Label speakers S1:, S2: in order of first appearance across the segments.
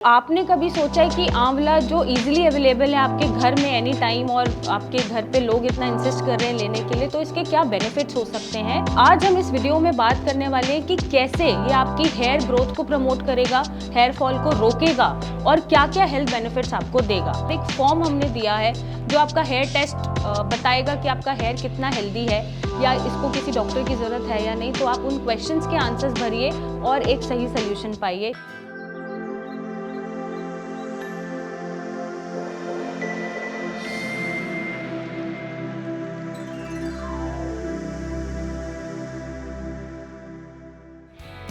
S1: आपने कभी सोचा है कि आंवला जो इजीली अवेलेबल है आपके घर में एनी टाइम और आपके घर पे लोग इतना इंसिस्ट कर रहे हैं लेने के लिए, तो इसके क्या बेनिफिट्स हो सकते हैं? आज हम इस वीडियो में बात करने वाले हैं कि कैसे ये आपकी हेयर ग्रोथ को प्रमोट करेगा, हेयर फॉल को रोकेगा और क्या क्या हेल्थ बेनिफिट्स आपको देगा। एक फॉर्म हमने दिया है जो आपका हेयर टेस्ट बताएगा कि आपका हेयर कितना हेल्दी है या इसको किसी डॉक्टर की ज़रूरत है या नहीं। तो आप उन क्वेश्चंस के आंसर्स भरिए और एक सही सोल्यूशन पाइए।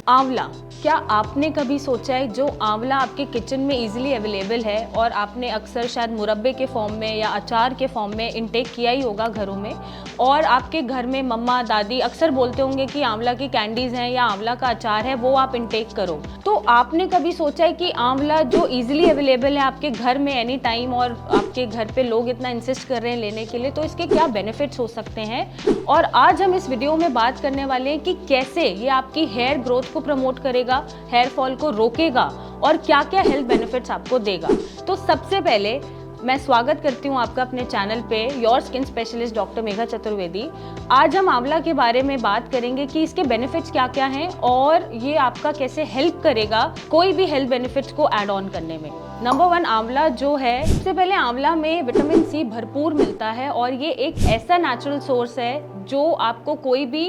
S1: आंवला, क्या आपने कभी सोचा है जो आंवला आपके किचन में इजीली अवेलेबल है और आपने अक्सर शायद मुरब्बे के फॉर्म में या अचार के फॉर्म में इंटेक किया ही होगा घरों में, और आपके घर में मम्मा दादी अक्सर बोलते होंगे कि आंवला की कैंडीज़ हैं या आंवला का अचार है वो आप इंटेक करो। तो आपने कभी सोचा है कि आंवला जो इजीली अवेलेबल है आपके घर में एनी टाइम और आपके घर पे लोग इतना इंसिस्ट कर रहे हैं लेने के लिए, तो इसके क्या बेनिफिट्स हो सकते हैं? और आज हम इस वीडियो में बात करने वाले हैं कि कैसे ये आपकी हेयर ग्रोथ को प्रमोट करेगा, हेयर फॉल को रोकेगा और क्या क्या हेल्थ बेनिफिट्स आपको देगा। तो सबसे पहले मैं स्वागत करती हूँ आपका अपने चैनल पे your skin specialist doctor Megha Chaturvedi. आज हम आंवला के बारे में बात करेंगे कि इसके बेनिफिट्स क्या क्या हैं और ये आपका कैसे हेल्प करेगा कोई भी हेल्थ बेनिफिट्स को ऐड ऑन करने में। नंबर 1, आंवला जो है, सबसे पहले आंवला में विटामिन सी भरपूर मिलता है और ये एक ऐसा नेचुरल सोर्स है जो आपको कोई भी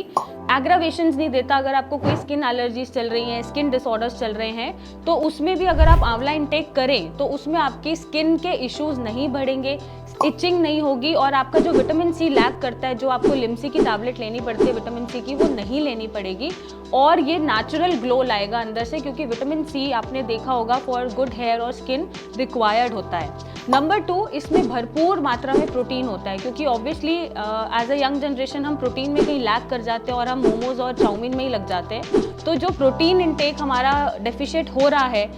S1: एग्रावेशंस नहीं देता। अगर आपको कोई स्किन एलर्जीज चल रही हैं, स्किन डिसऑर्डर्स चल रहे हैं, तो उसमें भी अगर आप आंवला इंटेक करें तो उसमें आपकी स्किन के इश्यूज नहीं बढ़ेंगे, इचिंग नहीं होगी और आपका जो विटामिन सी लैक करता है, जो आपको लिम्सी की टैबलेट लेनी पड़ती है विटामिन सी की, वो नहीं लेनी पड़ेगी और ये नेचुरल ग्लो लाएगा अंदर से, क्योंकि विटामिन सी आपने देखा होगा फॉर गुड हेयर और स्किन रिक्वायर्ड होता है। नंबर 2, इसमें भरपूर मात्रा में प्रोटीन होता है, क्योंकि obviously as a young generation हम प्रोटीन में कहीं लैक कर जाते हैं और हम मोमोज और चाउमीन में ही लग जाते हैं। तो जो प्रोटीन इंटेक हमारा डेफिशिएंट हो रहा है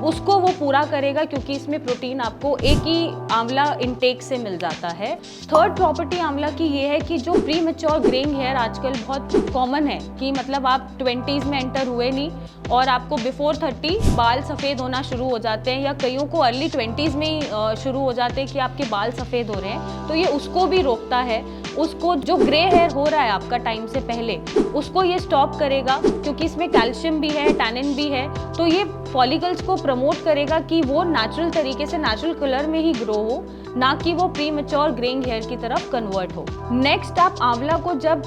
S1: उसको वो पूरा करेगा, क्योंकि इसमें प्रोटीन आपको एक ही आंवला इंटेक से मिल जाता है। थर्ड प्रॉपर्टी आंवला की ये है कि जो प्री मैच्योर ग्रेइंग हेयर आजकल बहुत कॉमन है, कि मतलब आप 20s में एंटर हुए नहीं और आपको बिफोर 30 बाल सफ़ेद होना शुरू हो जाते हैं, या कईयों को अर्ली 20s में ही शुरू हो जाते हैं कि आपके बाल सफ़ेद हो रहे हैं, तो ये उसको भी रोकता है। उसको जो ग्रे हेयर हो रहा है आपका टाइम से पहले, उसको ये स्टॉप करेगा, क्योंकि इसमें कैल्शियम भी है, टैनिन भी है, तो ये फॉलिकल्स को प्रमोट करेगा कि वो नेचुरल तरीके से नेचुरल कलर में ही ग्रो हो, ना कि वो प्री मैच्योर ग्रेइंग हेयर की तरफ कन्वर्ट हो। नेक्स्ट, आप आंवला को जब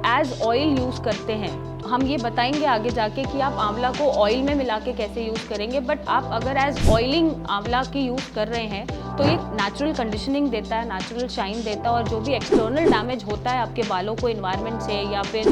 S1: एज ऑयल यूज़ करते हैं, हम ये बताएंगे आगे जाके कि आप आंवला को ऑयल में मिला के कैसे यूज़ करेंगे, बट आप अगर एज ऑयलिंग आंवला की यूज़ कर रहे हैं तो ये नेचुरल कंडीशनिंग देता है, नेचुरल शाइन देता है, और जो भी एक्सटर्नल डैमेज होता है आपके बालों को इन्वायरमेंट से, या फिर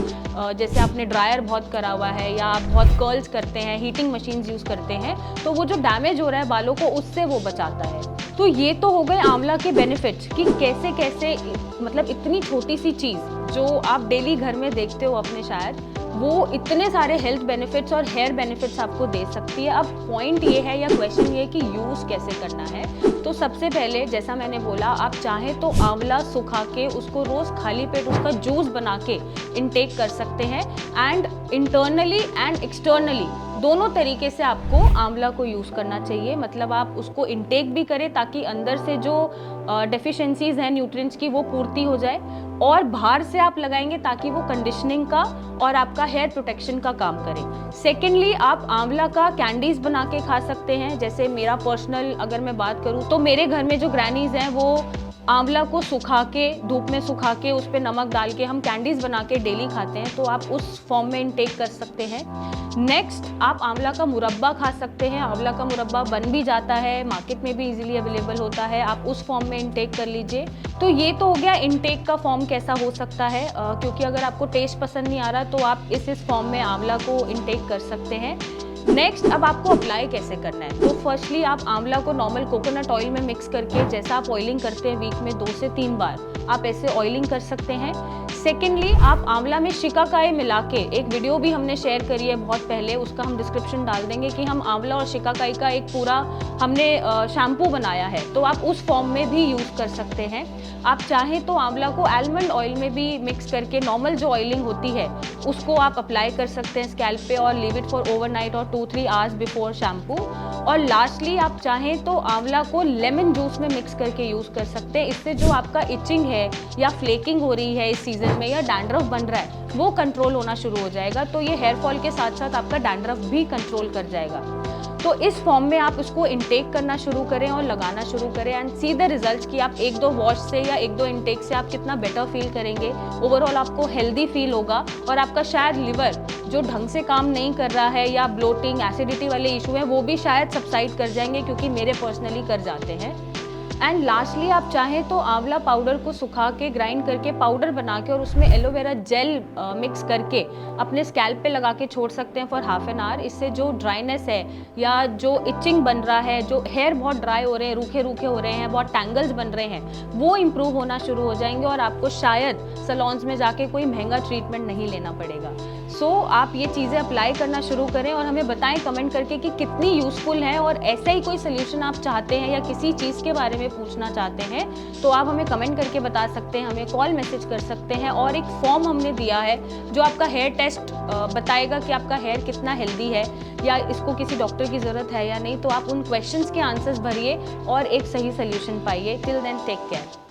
S1: जैसे आपने ड्रायर बहुत करा हुआ है या आप बहुत कर्ल्स करते हैं, हीटिंग मशीन्स यूज़ करते हैं, तो वो जो डैमेज हो रहा है बालों को, उससे वो बचाता है। तो ये तो हो गए आंवला के बेनिफिट्स कि कैसे कैसे, मतलब इतनी छोटी सी चीज़ जो आप डेली घर में देखते हो अपने, शायद वो इतने सारे हेल्थ बेनिफिट्स और हेयर बेनिफिट्स आपको दे सकती है। अब पॉइंट ये है या क्वेश्चन ये है कि यूज़ कैसे करना है। तो सबसे पहले, जैसा मैंने बोला, आप चाहें तो आंवला सुखा के उसको रोज़ खाली पेट उसका जूस बना के इंटेक कर सकते हैं, एंड इंटरनली एंड एक्सटर्नली दोनों तरीके से आपको आंवला को यूज़ करना चाहिए। मतलब आप उसको इंटेक भी करें ताकि अंदर से जो डेफिशिएंसीज हैं न्यूट्रिएंट्स की वो पूर्ति हो जाए, और बाहर से आप लगाएंगे ताकि वो कंडीशनिंग का और आपका हेयर प्रोटेक्शन का काम करे। सेकेंडली, आप आंवला का कैंडीज़ बना के खा सकते हैं। जैसे मेरा पर्सनल अगर मैं बात करूँ तो मेरे घर में जो ग्रैनीज़ हैं वो आंवला को सुखा के, धूप में सुखा के, उस पर नमक डाल के हम कैंडीज़ बना के डेली खाते हैं, तो आप उस फॉर्म में इंटेक कर सकते हैं। नेक्स्ट, आप आंवला का मुरब्बा खा सकते हैं। आंवला का मुरब्बा बन भी जाता है, मार्केट में भी इजीली अवेलेबल होता है, आप उस फॉर्म में इंटेक कर लीजिए। तो ये तो हो गया इंटेक का फॉर्म कैसा हो सकता है, क्योंकि अगर आपको टेस्ट पसंद नहीं आ रहा तो आप इस फॉर्म में आंवला को इंटेक कर सकते हैं। नेक्स्ट, अब आपको अप्लाई कैसे करना है। तो फर्स्टली, आप आंवला को नॉर्मल कोकोनट ऑयल में मिक्स करके, जैसा आप ऑयलिंग करते हैं वीक में 2 से 3 बार, आप ऐसे ऑयलिंग कर सकते हैं। सेकेंडली, आप आंवला में शिकाकाई मिला के, एक वीडियो भी हमने शेयर करी है बहुत पहले, उसका हम डिस्क्रिप्शन डाल देंगे, कि हम आंवला और शिकाकाई का एक पूरा हमने शैम्पू बनाया है, तो आप उस फॉर्म में भी यूज़ कर सकते हैं। आप चाहें तो आंवला को आलमंड ऑयल में भी मिक्स करके नॉर्मल जो ऑयलिंग होती है उसको आप अप्लाई कर सकते हैं स्कैल्प पे, और लीव इट फॉर ओवरनाइट और 2-3 आवर्स बिफोर शैम्पू। और लास्टली आप चाहें तो आंवला को लेमन जूस में मिक्स करके यूज़ कर सकते हैं। इससे जो आपका इचिंग है या फ्लेकिंग हो रही है इस सीज़न में या डैंड्रफ बन रहा है वो कंट्रोल होना शुरू हो जाएगा। तो ये हेयर फॉल के साथ साथ आपका डैंड्रफ भी कंट्रोल कर जाएगा। तो इस फॉर्म में आप उसको इनटेक करना शुरू करें और लगाना शुरू करें एंड सी द रिजल्ट्स कि आप 1-2 वॉश से या 1-2 इनटेक से आप कितना बेटर फील करेंगे। ओवरऑल आपको हेल्दी फील होगा और आपका शायद लिवर जो ढंग से काम नहीं कर रहा है या ब्लोटिंग एसिडिटी वाले इशू हैं वो भी शायद सबसाइड कर जाएंगे, क्योंकि मेरे पर्सनली कर जाते हैं। एंड लास्टली आप चाहें तो आंवला पाउडर को सुखा के ग्राइंड करके पाउडर बना के और उसमें एलोवेरा जेल मिक्स करके अपने स्कैल्प पे लगा के छोड़ सकते हैं फॉर हाफ एन आवर। इससे जो ड्राइनेस है या जो इचिंग बन रहा है, जो हेयर बहुत ड्राई हो रहे हैं, रूखे रूखे हो रहे हैं, बहुत टैंगल्स बन रहे हैं, वो इम्प्रूव होना शुरू हो जाएंगे और आपको शायद सलॉन्स में जाके कोई महंगा ट्रीटमेंट नहीं लेना पड़ेगा। सो आप ये चीज़ें अप्लाई करना शुरू करें और हमें बताएं कमेंट करके कि कितनी यूज़फुल है। और ऐसा ही कोई सोल्यूशन आप चाहते हैं या किसी चीज़ के बारे में पूछना चाहते हैं तो आप हमें कमेंट करके बता सकते हैं, हमें कॉल मैसेज कर सकते हैं। और एक फॉर्म हमने दिया है जो आपका हेयर टेस्ट बताएगा कि आपका हेयर कितना हेल्दी है या इसको किसी डॉक्टर की ज़रूरत है या नहीं। तो आप उन क्वेश्चंस के आंसर्स भरिए और एक सही सोल्यूशन पाइए। Till then take care.